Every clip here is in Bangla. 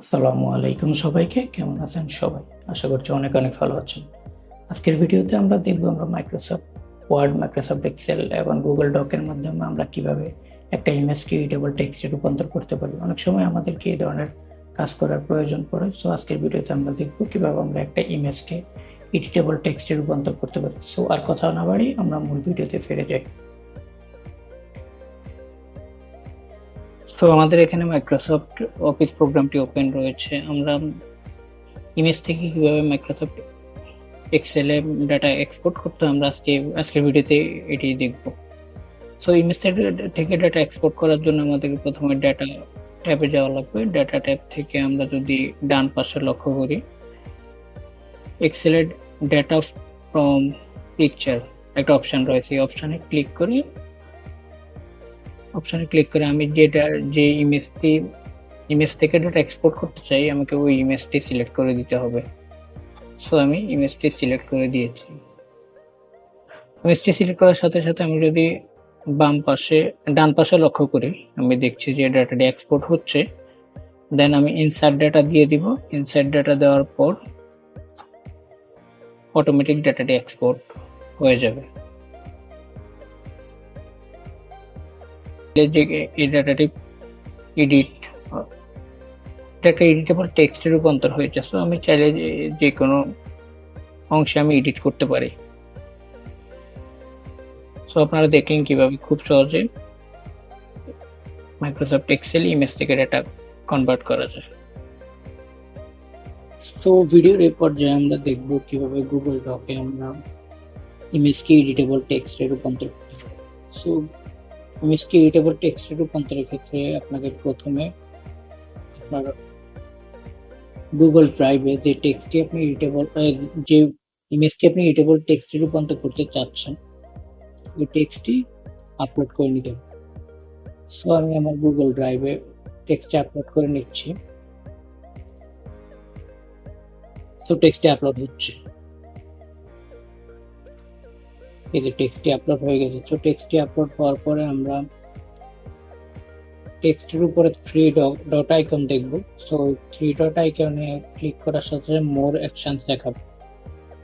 আসসালামু আলাইকুম সবাইকে। কেমন আছেন সবাই? আশা করছি অনেক ভালো আছেন। আজকের ভিডিওতে আমরা দেখব মাইক্রোসফট ওয়ার্ড, মাইক্রোসফট এক্সেল এবং গুগল ডকের মাধ্যমে আমরা কিভাবে একটা ইমেজকে এডিটেবল টেক্সটে রূপান্তর করতে পারি। অনেক সময় আমাদেরকে এই ধরনের কাজ করার প্রয়োজন পড়ে। সো আজকের ভিডিওতে আমরা দেখব কিভাবে আমরা একটা ইমেজকে এডিটেবল টেক্সটে রূপান্তর করতে পারি। সো আর কথা না বাড়িয়ে আমরা মূল ভিডিওতে ফিরে যাই। সো আমাদের এখানে মাইক্রোসফট অফিস প্রোগ্রামটি ওপেন রয়েছে। আমরা ইমেজ থেকে কিভাবে মাইক্রোসফট এক্সেলে ডাটা এক্সপোর্ট করতে আমরা আজকের ভিডিওতে এটি দেখব। সো ইমেজ থেকে ডাটা এক্সপোর্ট করার জন্য আমাদেরকে প্রথমে ডাটা ট্যাবে যাওয়া লাগবে। ডাটা ট্যাব থেকে আমরা যদি ডান পাশে লক্ষ্য করি, এক্সেলের ডাটা ফ্রম পিকচার একটা অপশন রয়েছে। এই অপশানে ক্লিক করে আমি যে ইমেজ থেকে ডাটা এক্সপোর্ট করতে চাই, আমাকে ওই ইমেজটি সিলেক্ট করে দিতে হবে। সো আমি ইমেজটি সিলেক্ট করে দিয়েছি। ইমেজটি সিলেক্ট করার সাথে সাথে আমি যদি ডান পাশে লক্ষ্য করি, আমি দেখছি যে ডাটাটি এক্সপোর্ট হচ্ছে। দেন আমি ইনসার্ট ডাটা দিয়ে দিব। ইনসার্ট ডাটা দেওয়ার পর অটোমেটিক ডাটাটি এক্সপোর্ট হয়ে যাবে। এই ডাটাটি একটা এডিটেবল টেক্সটে রূপান্তর হয়েছে। সো আমি চাইলে যে কোনো অংশে আমি এডিট করতে পারি। সো আপনারা দেখলেন কিভাবে খুব সহজে মাইক্রোসফট এক্সেল ইমেজ থেকে ডাটা কনভার্ট করা যায়। সো ভিডিওর এই পর্যায়ে আমরা দেখব কিভাবে গুগল ডকে আমরা ইমেজকে এডিটেবল টেক্সটে রূপান্তর করতে পারি। সো ইমেজকে এডিটেবল টেক্সটে রূপান্তরের ক্ষেত্রে আপনাকে প্রথমে আপনার গুগল ড্রাইভে যে ইমেজটি আপনি এডিটেবল টেক্সটে রূপান্তর করতে চাচ্ছেন, ওই টেক্সটটি আপলোড করে নিতে হবে। সো আমি আমার গুগল ড্রাইভে টেক্সটটি আপলোড করে নিচ্ছি। সো টেক্সটটি আপলোড হচ্ছে। এই যে টেক্সটটি আপলোড হয়ে গেছে। সো টেক্সটটি আপলোড হওয়ার পরে আমরা টেক্সটের উপরে থ্রি ডট আইকন দেখব। সো থ্রি ডট আইকনে ক্লিক করার সাথে মোর অ্যাকশনস দেখাবে।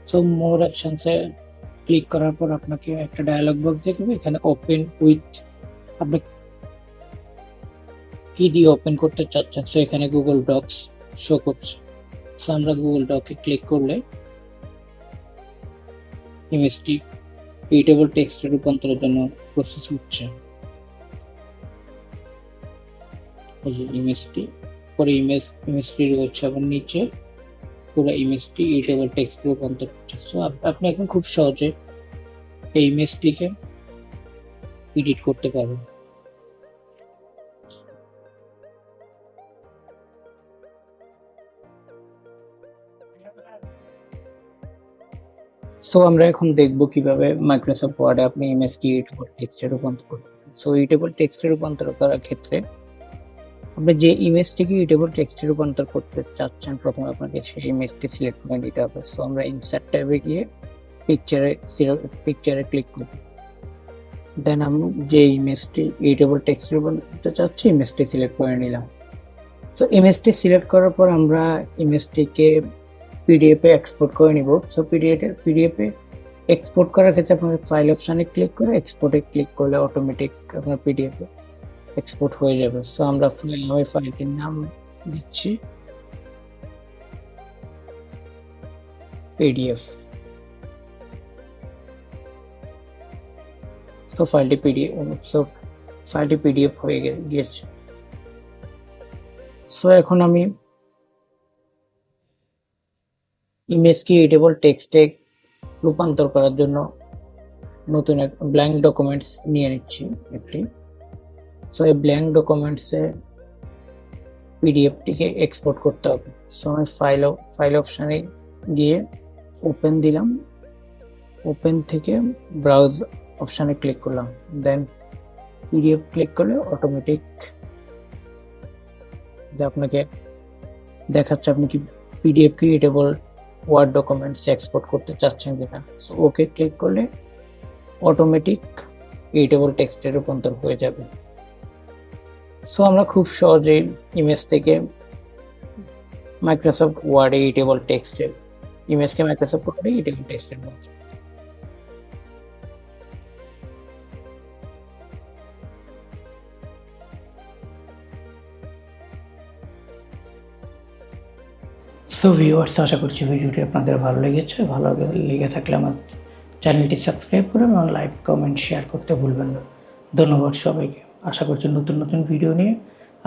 সো মোর অ্যাকশনসে ক্লিক করার পর আপনাকে একটা ডায়লগ বক্স দেখাবে। এখানে ওপেন উইথ আপনি কি দিয়ে ওপেন করতে চাচ্ছেন। সো এখানে গুগল ডক্স শো করছে। সো আমরা গুগল ডকে ক্লিক করলে ইমেজটি এডিটেবল টেক্সটে রূপান্তরের জন্য প্রসেস হচ্ছে। এই যে ইমেজটি রয়েছে এবং নিচে পুরো ইমেজটি এডিটেবল টেক্সটে রূপান্তর হচ্ছে। সো আপনি এখন খুব সহজে এই ইমেজটিকে এডিট করতে পারবেন। সো আমরা এখন দেখব কিভাবে মাইক্রোসফট ওয়ার্ডে আপনি ইমেজটি এডিটেবল টেক্সটে রূপান্তর করতে পারেন। সো এডিটেবল টেক্সটে রূপান্তর করার ক্ষেত্রে আপনি যে ইমেজটিকে এডিটেবল টেক্সটে রূপান্তর করতে চাচ্ছেন, প্রথমে আপনাকে সেই ইমেজটি সিলেক্ট করে নিতে হবে। সো আমরা ইনসার্ট ট্যাবে গিয়ে পিকচারে ক্লিক করব। দেন আমি যে ইমেজটি এডিটেবল টেক্সটে রূপান্তর করতে চাচ্ছি, ইমেজটি সিলেক্ট করে নিলাম। সো ইমেজটি সিলেক্ট করার পর আমরা ইমেজটিকে পিডিএফে এক্সপোর্ট করে নিব। সো পিডিএফে এক্সপোর্ট করার ক্ষেত্রে আপনাকে ফাইল অপশানে ক্লিক করে এক্সপোর্টে ক্লিক করলে অটোমেটিক আপনার পিডিএফে এক্সপোর্ট হয়ে যাবে। সো আমরা ফাইলটির নাম দিচ্ছি পিডিএফ। সো ফাইলটি পিডিএফ হয়ে গিয়েছে। সো এখন আমি ইমেজকে এডিটেবল টেক্সটে রূপান্তর করার জন্য নতুন এক ব্ল্যাঙ্ক ডকুমেন্টস নিয়ে নিচ্ছি একটি। সো এই ব্ল্যাঙ্ক ডকুমেন্টসে পিডিএফটিকে এক্সপোর্ট করতে হবে। সো আমি ফাইল অপশানে গিয়ে ওপেন দিলাম। ওপেন থেকে ব্রাউজ অপশানে ক্লিক করলাম। দেন পিডিএফ ক্লিক করলে অটোমেটিক আপনাকে দেখাচ্ছে আপনি কি পিডিএফ কি এডিটেবল ওয়ার্ড ডকুমেন্টস এক্সপোর্ট করতে চাচ্ছেন কিনা। সো ওকে ক্লিক করলে অটোমেটিক এডিটেবল টেক্সটে রূপান্তর হয়ে যাবে। সো আমরা খুব সহজেই ইমেজ থেকে মাইক্রোসফট ওয়ার্ডে ইডিটেবল টেক্সটের ইমেজকে মাইক্রোসফট ওয়ার্ডে ইডিটেবল টেক্সটের বক্স। সো ভিউয়ার্স, আশা করছি ভিডিওটি আপনাদের ভালো লেগেছে। ভালো লেগে থাকলে আমার চ্যানেলটি সাবস্ক্রাইব করুন এবং লাইক, কমেন্ট, শেয়ার করতে ভুলবেন না। ধন্যবাদ সবাইকে। আশা করছি নতুন নতুন ভিডিও নিয়ে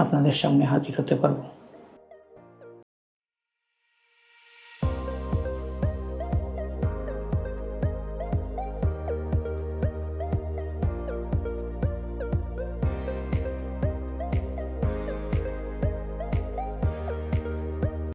আপনাদের সামনে হাজির হতে পারবো।